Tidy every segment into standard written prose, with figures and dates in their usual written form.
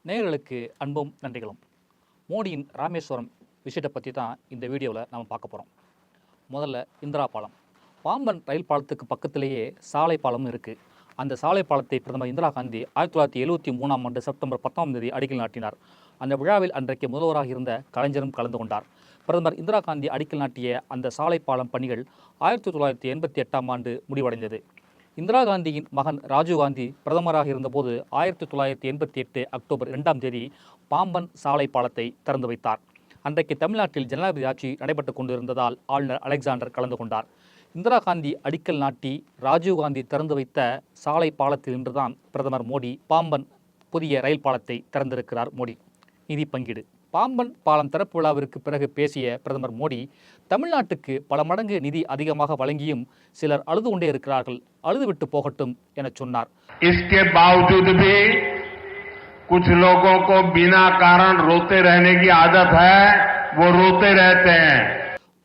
நேயர்களுக்கு அன்பும் நன்றிகளும். மோடியின் ராமேஸ்வரம் விஷயத்தை பற்றி தான் இந்த வீடியோவில் நம்ம பார்க்க போகிறோம். முதல்ல இந்திரா பாலம். பாம்பன் ரயில் பாலத்துக்கு பக்கத்திலேயே சாலை பாலமும் இருக்குது. அந்த சாலை பாலத்தை பிரதமர் இந்திரா காந்தி 1973ஆம் ஆண்டு செப்டம்பர் 10ஆம் தேதி அடிக்கல் நாட்டினார். அந்த விழாவில் அன்றைக்கு முதல்வராக இருந்த கலைஞரும் கலந்து கொண்டார். பிரதமர் இந்திரா காந்தி அடிக்கல் நாட்டிய அந்த சாலை பாலம் பணிகள் 1988ஆம் ஆண்டு முடிவடைந்தது. இந்திரா காந்தியின் மகன் ராஜீவ்காந்தி பிரதமராக இருந்தபோது 1988 அக்டோபர் 2ஆம் தேதி பாம்பன் சாலை பாலத்தை திறந்து வைத்தார். அன்றைக்கு தமிழ்நாட்டில் ஜனாதிபதி ஆட்சி நடைபெற்றுக் கொண்டிருந்ததால் ஆளுநர் அலெக்சாண்டர் கலந்து கொண்டார். இந்திரா காந்தி அடிக்கல் நாட்டி ராஜீவ்காந்தி திறந்து வைத்த சாலை பாலத்தில் இன்றுதான் பிரதமர் மோடி பாம்பன் புதிய ரயில் பாலத்தை திறந்திருக்கிறார். மோடி நிதி பங்கீடு. பாம்பன் பாலம் திறப்பு விழாவிற்கு பிறகு பேசிய பிரதமர் மோடி, தமிழ்நாட்டுக்கு பல மடங்கு நிதி அதிகமாக வழங்கியும் சிலர் அழுது கொண்டே இருக்கிறார்கள், அழுதுவிட்டு போகட்டும் என சொன்னார். इसके बावजूद भी कुछ लोगों को बिना कारण रोते रहने की आदत है, वो रोते रहते हैं.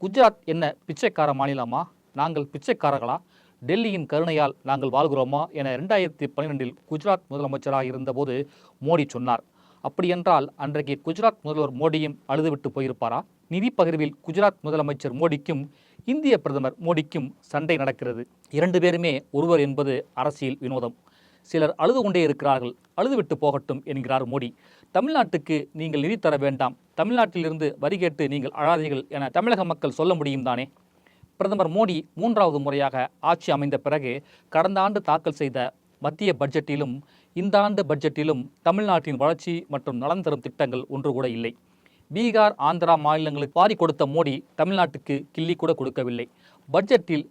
குஜராத் என்ன பிச்சைக்கார மாநிலமா? நாங்கள் பிச்சைக்காரர்களா? டெல்லியின் கருணையால் நாங்கள் வாழ்கிறோமா என 2012இல் குஜராத் முதலமைச்சராக இருந்தபோது மோடி சொன்னார். அப்படியென்றால் அன்றைக்கு குஜராத் முதல்வர் மோடியும் அழுதுவிட்டு போயிருப்பாரா? நிதி பகிர்வில் குஜராத் முதலமைச்சர் மோடிக்கும் இந்திய பிரதமர் மோடிக்கும் சண்டை நடக்கிறது. இரண்டு பேருமே ஒருவர் என்பது அரசியல் வினோதம். சிலர் அழுது கொண்டே இருக்கிறார்கள், அழுதுவிட்டு போகட்டும் என்கிறார் மோடி. தமிழ்நாட்டுக்கு நீங்கள் நிதி தர வேண்டாம், தமிழ்நாட்டிலிருந்து வரி கேட்டு நீங்கள் அழாதீர்கள் என தமிழக மக்கள் சொல்ல முடியும் தானே? பிரதமர் மோடி 3வது முறையாக ஆட்சி அமைந்த பிறகு கடந்த ஆண்டு தாக்கல் செய்த மத்திய பட்ஜெட்டிலும் இந்த ஆண்டு பட்ஜெட்டிலும் தமிழ்நாட்டின் வளர்ச்சி மற்றும் நலன் தரும் திட்டங்கள் ஒன்று கூட இல்லை. பீகார், ஆந்திரா மாநிலங்களுக்கு வாரி கொடுத்த மோடி தமிழ்நாட்டுக்கு கிள்ளி கூட கொடுக்கவில்லை. பட்ஜெட்டில்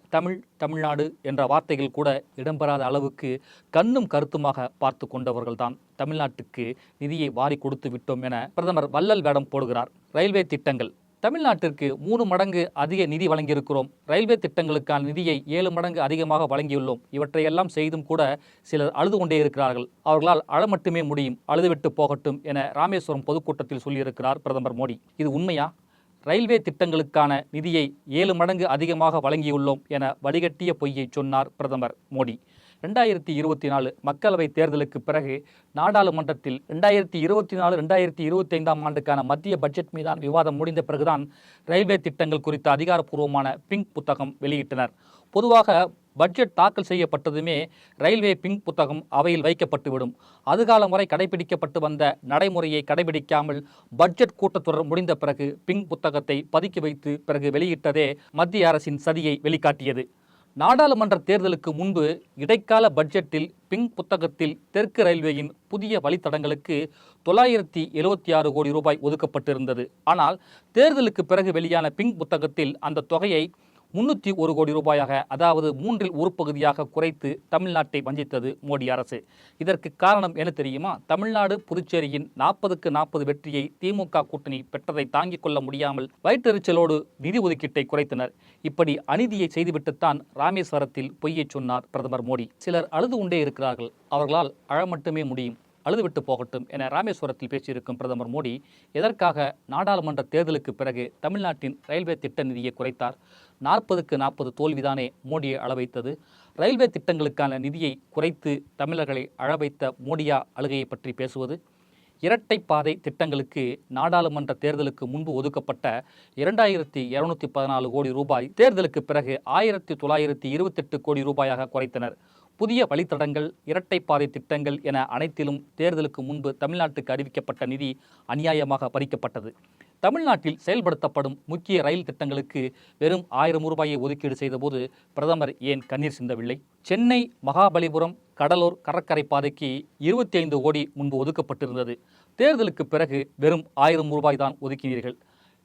தமிழ்நாடு என்ற வார்த்தைகள் கூட இடம்பெறாத அளவுக்கு கண்ணும் கருத்துமாக பார்த்து கொண்டவர்கள்தான் தமிழ்நாட்டுக்கு நிதியை வாரி கொடுத்து விட்டோம் என பிரதமர் வள்ளல் வேடம் போடுகிறார். ரயில்வே திட்டங்கள். தமிழ்நாட்டிற்கு 3 மடங்கு அதிக நிதி வழங்கியிருக்கிறோம். ரயில்வே திட்டங்களுக்கான நிதியை 7 மடங்கு அதிகமாக வழங்கியுள்ளோம். இவற்றையெல்லாம் செய்தும் கூட சிலர் அழுது கொண்டே இருக்கிறார்கள். அவர்களால் அழ மட்டுமே முடியும், அழுதுவிட்டு போகட்டும் என ராமேஸ்வரம் பொதுக்கூட்டத்தில் சொல்லியிருக்கிறார் பிரதமர் மோடி. இது உண்மையா? ரயில்வே திட்டங்களுக்கான நிதியை 7 மடங்கு அதிகமாக வழங்கியுள்ளோம் என வடிகட்டிய பொய்யை சொன்னார் பிரதமர் மோடி. 2024 மக்களவைத் தேர்தலுக்கு பிறகு நாடாளுமன்றத்தில் 2024-2025ஆம் ஆண்டுக்கான மத்திய பட்ஜெட் மீதான விவாதம் முடிந்த பிறகுதான் ரயில்வே திட்டங்கள் குறித்த அதிகாரப்பூர்வமான பிங்க் புத்தகம் வெளியிட்டனர். பொதுவாக பட்ஜெட் தாக்கல் செய்யப்பட்டதுமே ரயில்வே பிங்க் புத்தகம் அவையில் வைக்கப்பட்டுவிடும். அதுகாலம் வரை கடைபிடிக்கப்பட்டு வந்த நடைமுறையை கடைபிடிக்காமல் பட்ஜெட் கூட்டத்தொடர் முடிந்த பிறகு பிங்க் புத்தகத்தை பதுக்கி வைத்து பிறகு வெளியிட்டதே மத்திய அரசின் சதியை வெளிக்காட்டியது. நாடாளுமன்ற தேர்தலுக்கு முன்பு இடைக்கால பட்ஜெட்டில் பிங்க் புத்தகத்தில் தெற்கு ரயில்வேயின் புதிய வழித்தடங்களுக்கு 976 கோடி ரூபாய் ஒதுக்கப்பட்டிருந்தது. ஆனால் தேர்தலுக்கு பிறகு வெளியான பிங்க் புத்தகத்தில் அந்த தொகையை 301 கோடி ரூபாயாக, அதாவது 1/3 பகுதியாக குறைத்து தமிழ்நாட்டை வஞ்சித்தது மோடி அரசு. இதற்கு காரணம் என்ன தெரியுமா? தமிழ்நாடு புதுச்சேரியின் 40க்கு 40 வெற்றியை திமுக கூட்டணி பெற்றதை தாங்கிக் கொள்ள முடியாமல் வயிற்றெரிச்சலோடு நிதி ஒதுக்கீட்டை குறைத்தனர். இப்படி அநீதியை செய்துவிட்டுத்தான் ராமேஸ்வரத்தில் பொய்யை சொன்னார் பிரதமர் மோடி. சிலர் அழுது கொண்டே இருக்கிறார்கள், அவர்களால் அழ மட்டுமே முடியும், அழுதுவிட்டு போகட்டும் என ராமேஸ்வரத்தில் பேசியிருக்கும் பிரதமர் மோடி எதற்காக நாடாளுமன்ற தேர்தலுக்கு பிறகு தமிழ்நாட்டின் ரயில்வே திட்ட நிதியை குறைத்தார்? 40க்கு 40 தோல்விதானே மோடியை அளவைத்தது? ரயில்வே திட்டங்களுக்கான நிதியை குறைத்து தமிழர்களை அழவைத்த மோடியா அழுகையை பற்றி பேசுவது? இரட்டைப்பாதை திட்டங்களுக்கு நாடாளுமன்ற தேர்தலுக்கு முன்பு ஒதுக்கப்பட்ட 2214 கோடி ரூபாய் தேர்தலுக்கு பிறகு 1928 கோடி ரூபாயாக குறைத்தனர். புதிய வழித்தடங்கள், இரட்டைப்பாதை திட்டங்கள் என அனைத்திலும் தேர்தலுக்கு முன்பு தமிழ்நாட்டுக்கு அறிவிக்கப்பட்ட நிதி அநியாயமாக பறிக்கப்பட்டது. தமிழ்நாட்டில் செயல்படுத்தப்படும் முக்கிய ரயில் திட்டங்களுக்கு வெறும் 1000 ரூபாயை ஒதுக்கீடு செய்தபோது பிரதமர் ஏன் கண்ணீர் சிந்தவில்லை? சென்னை மகாபலிபுரம் கடலூர் கடற்கரை பாதைக்கு 25 கோடி முன்பு ஒதுக்கப்பட்டிருந்தது. தேர்தலுக்கு பிறகு வெறும் 1000 ரூபாய் தான் ஒதுக்கினீர்கள்.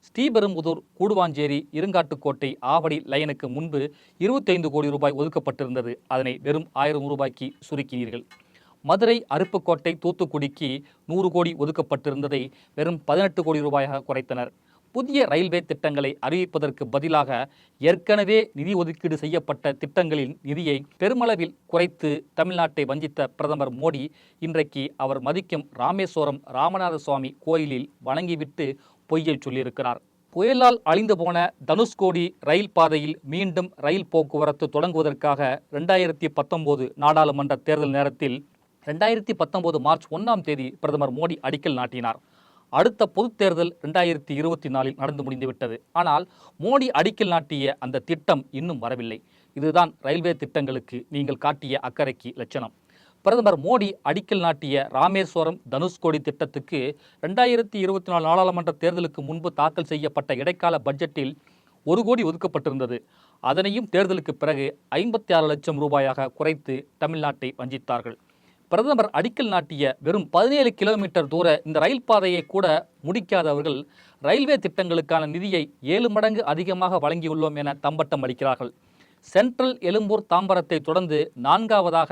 ஸ்ரீபெரும்புதூர், கூடுவாஞ்சேரி, இருங்காட்டுக்கோட்டை, ஆவடி லைனுக்கு முன்பு 25 கோடி ரூபாய் ஒதுக்கப்பட்டிருந்தது. அதனை வெறும் 1000 ரூபாய்க்கு சுருக்கினீர்கள். மதுரை, அருப்புக்கோட்டை, தூத்துக்குடிக்கு 100 கோடி ஒதுக்கப்பட்டிருந்ததை வெறும் 18 கோடி ரூபாயாக குறைத்தனர். புதிய ரயில்வே திட்டங்களை அறிவிப்பதற்கு பதிலாக ஏற்கனவே நிதி ஒதுக்கீடு செய்யப்பட்ட திட்டங்களின் நிதியை பெருமளவில் குறைத்து தமிழ்நாட்டை வஞ்சித்த பிரதமர் மோடி இன்றைக்கு அவர் மதிக்கும் ராமேஸ்வரம் ராமநாத சுவாமி கோயிலில் வணங்கிவிட்டு பொய்யை சொல்லியிருக்கிறார். புயலால் அழிந்து போன தனுஷ்கோடி ரயில் பாதையில் மீண்டும் ரயில் போக்குவரத்து தொடங்குவதற்காக 2019 நாடாளுமன்ற தேர்தல் நேரத்தில் 2019 மார்ச் 1ஆம் தேதி பிரதமர் மோடி அடிக்கல் நாட்டினார். அடுத்த பொதுத் தேர்தல் 2024 நடந்து முடிந்துவிட்டது. ஆனால் மோடி அடிக்கல் நாட்டிய அந்த திட்டம் இன்னும் வரவில்லை. இதுதான் ரயில்வே திட்டங்களுக்கு நீங்கள் காட்டிய அக்கறைக்கு லட்சணம். பிரதமர் மோடி அடிக்கல் நாட்டிய ராமேஸ்வரம் தனுஷ்கோடி திட்டத்துக்கு 2024 நாடாளுமன்ற தேர்தலுக்கு முன்பு தாக்கல் செய்யப்பட்ட இடைக்கால பட்ஜெட்டில் 1 கோடி ஒதுக்கப்பட்டிருந்தது. அதனையும் தேர்தலுக்கு பிறகு 56 லட்சம் ரூபாயாக குறைத்து தமிழ்நாட்டை வஞ்சித்தார்கள். பிரதமர் அடிக்கல் நாட்டிய வெறும் 17 கிலோமீட்டர் தூர இந்த ரயில் பாதையை கூட முடிக்காதவர்கள் ரயில்வே திட்டங்களுக்கான நிதியை 7 மடங்கு அதிகமாக வழங்கியுள்ளோம் என தம்பட்டம் அளிக்கிறார்கள். சென்ட்ரல் எழும்பூர் தாம்பரத்தை தொடர்ந்து 4ஆவதாக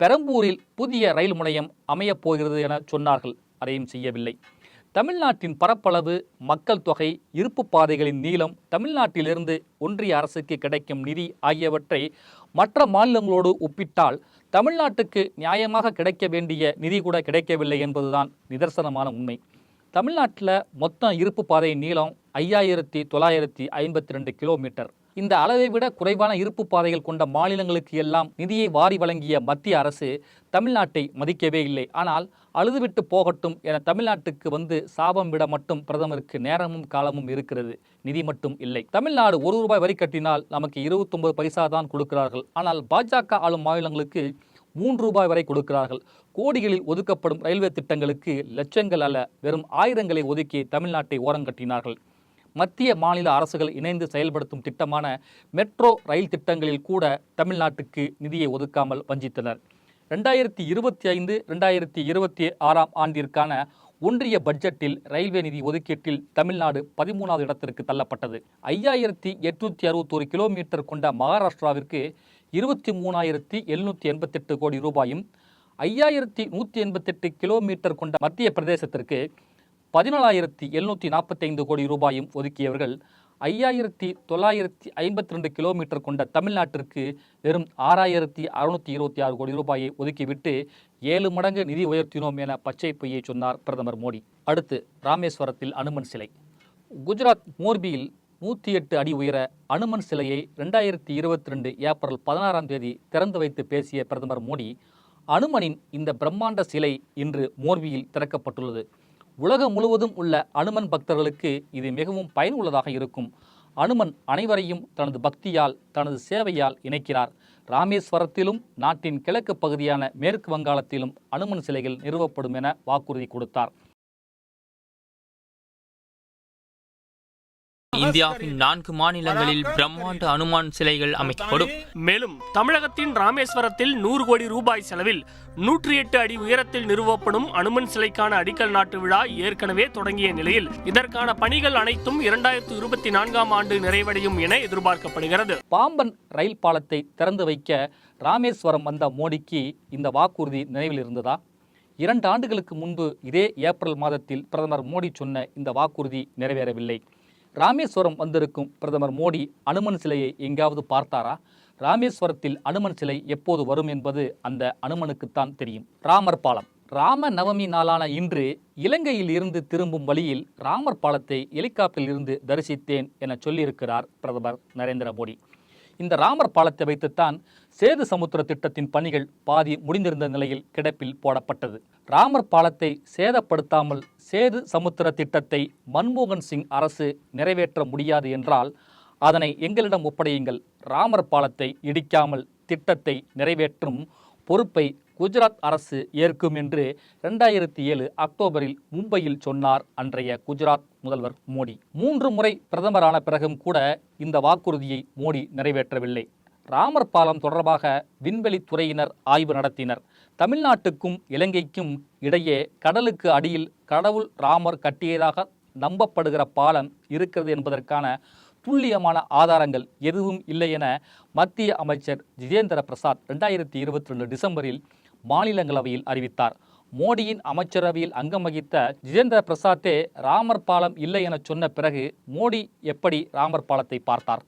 பெரம்பூரில் புதிய ரயில் முனையம் அமையப் போகிறது என சொன்னார்கள். அதையும் செய்யவில்லை. தமிழ்நாட்டின் பரப்பளவு, மக்கள் தொகை, இருப்பு பாதைகளின் நீளம், தமிழ்நாட்டிலிருந்து ஒன்றிய அரசுக்கு கிடைக்கும் நிதி ஆகியவற்றை மற்ற மாநிலங்களோடு ஒப்பிட்டால் தமிழ்நாட்டுக்கு நியாயமாக கிடைக்க வேண்டிய நிதி கூட கிடைக்கவில்லை என்பதுதான் நிதர்சனமான உண்மை. தமிழ்நாட்டில் மொத்தம் இருப்பு பாதையின் நீளம் 5952 கிலோமீட்டர். இந்த அளவை விட குறைவான இருப்பு பாதைகள் கொண்ட மாநிலங்களுக்கு எல்லாம் நிதியை வாரி வழங்கிய மத்திய அரசு தமிழ்நாட்டை மதிக்கவே இல்லை. ஆனால் அழுதுவிட்டு போகட்டும் என தமிழ்நாட்டுக்கு வந்து சாபம் விட மட்டும் பிரதமருக்கு நேரமும் காலமும் இருக்கிறது. நிதி மட்டும் இல்லை. தமிழ்நாடு 1 ரூபாய் வரி கட்டினால் நமக்கு 29 பைசா தான் கொடுக்கிறார்கள். ஆனால் பாஜக ஆளும் மாநிலங்களுக்கு 3 ரூபாய் வரை கொடுக்கிறார்கள். கோடிகளில் ஒதுக்கப்படும் ரயில்வே திட்டங்களுக்கு லட்சங்கள் அல்ல, வெறும் ஆயிரங்களை ஒதுக்கி தமிழ்நாட்டை ஓரங்கட்டினார்கள். மத்திய மாநில அரசுகள் இணைந்து செயல்படுத்தும் திட்டமான மெட்ரோ ரயில் திட்டங்களில் கூட தமிழ்நாட்டுக்கு நிதியை ஒதுக்காமல் வஞ்சித்தனர். 2025-2026 ஆண்டிற்கான ஒன்றிய பட்ஜெட்டில் ரயில்வே நிதி ஒதுக்கீட்டில் தமிழ்நாடு 13வது இடத்திற்கு தள்ளப்பட்டது. 5861 கிலோமீட்டர் கொண்ட மகாராஷ்டிராவிற்கு 23,788 கோடி ரூபாயும், 5188 கிலோமீட்டர் கொண்ட மத்திய பிரதேசத்திற்கு 14,745 கோடி ரூபாயும் ஒதுக்கியவர்கள் 5,952 கிலோமீட்டர் கொண்ட தமிழ்நாட்டிற்கு வெறும் 6,626 கோடி ரூபாயை ஒதுக்கிவிட்டு 7 மடங்கு நிதி உயர்த்தினோம் என பச்சை பொய்யை சொன்னார் பிரதமர் மோடி. அடுத்து ராமேஸ்வரத்தில் அனுமன் சிலை. குஜராத் மோர்பியில் 108 அடி உயர அனுமன் சிலையை 2022 ஏப்ரல் 16ஆம் தேதி திறந்து வைத்து பேசிய பிரதமர் மோடி, அனுமனின் இந்த பிரம்மாண்ட சிலை இன்று மோர்பியில் திறக்கப்பட்டுள்ளது. உலகம் முழுவதும் உள்ள அனுமன் பக்தர்களுக்கு இது மிகவும் பயனுள்ளதாக இருக்கும். அனுமன் அனைவரையும் தனது பக்தியால், தனது சேவையால் இணைக்கிறார். ராமேஸ்வரத்திலும் நாட்டின் கிழக்கு பகுதியான மேற்கு வங்காளத்திலும் அனுமன் சிலைகள் நிறுவப்படும் என வாக்குறுதி கொடுத்தார். இந்தியாவின் 4 மாநிலங்களில் பிரம்மாண்ட அனுமான் சிலைகள் அமைக்கப்படும். மேலும் தமிழகத்தின் ராமேஸ்வரத்தில் 100 கோடி ரூபாய் செலவில் 108 அடி உயரத்தில் நிறுவப்படும் அனுமன் சிலைக்கான அடிக்கல் நாட்டு விழா ஏற்கனவே தொடங்கிய நிலையில் இதற்கான பணிகள் அனைத்தும் 2024ஆம் ஆண்டு நிறைவடையும் என எதிர்பார்க்கப்படுகிறது. பாம்பன் ரயில் பாலத்தை திறந்து வைக்க ராமேஸ்வரம் வந்த மோடிக்கு இந்த வாக்குறுதி நினைவில் இருந்ததா? 2 ஆண்டுகளுக்கு முன்பு இதே ஏப்ரல் மாதத்தில் பிரதமர் மோடி சொன்ன இந்த வாக்குறுதி நிறைவேறவில்லை. ராமேஸ்வரம் வந்திருக்கும் பிரதமர் மோடி அனுமன் சிலையை எங்காவது பார்த்தாரா? ராமேஸ்வரத்தில் அனுமன் சிலை எப்போது வரும் என்பது அந்த அனுமனுக்குத்தான் தெரியும். ராமர் பாலம். ராம நவமி நாளான இன்று இலங்கையில் இருந்து திரும்பும் வழியில் ராமர் பாலத்தை ஹெலிகாப்டரில் இருந்து தரிசித்தேன் என சொல்லியிருக்கிறார் பிரதமர் நரேந்திர மோடி. இந்த ராமர் பாலத்தை வைத்துத்தான் சேது சமுத்திர திட்டத்தின் பணிகள் பாதி முடிந்திருந்த நிலையில் கிடப்பில் போடப்பட்டது. ராமர் பாலத்தை சேதப்படுத்தாமல் சேது சமுத்திர திட்டத்தை மன்மோகன் சிங் அரசு நிறைவேற்ற முடியாது என்றால் அதனை எங்களிடம் ஒப்படையுங்கள். ராமர் பாலத்தை இடிக்காமல் திட்டத்தை நிறைவேற்றும் பொறுப்பை குஜராத் அரசு ஏற்கும் என்று 2007 அக்டோபரில் மும்பையில் சொன்னார் அன்றைய குஜராத் முதல்வர் மோடி. 3 முறை பிரதமரான பிறகும் கூட இந்த வாக்குறுதியை மோடி நிறைவேற்றவில்லை. ராமர் பாலம் தொடர்பாக விண்வெளித்துறையினர் ஆய்வு நடத்தினர். தமிழ்நாட்டுக்கும் இலங்கைக்கும் இடையே கடலுக்கு அடியில் கடவுள் ராமர் கட்டியதாக நம்பப்படுகிற பாலம் இருக்கிறது என்பதற்கான துல்லியமான ஆதாரங்கள் எதுவும் இல்லை என மத்திய அமைச்சர் ஜிதேந்திர பிரசாத் 2022 டிசம்பரில் மாநிலங்களவையில் அறிவித்தார். மோடியின் அமைச்சரவையில் அங்கம் வகித்த ஜிதேந்திர பிரசாத்தே ராமர் பாலம் இல்லை என சொன்ன பிறகு மோடி எப்படி ராமர் பாலத்தை பார்த்தார்?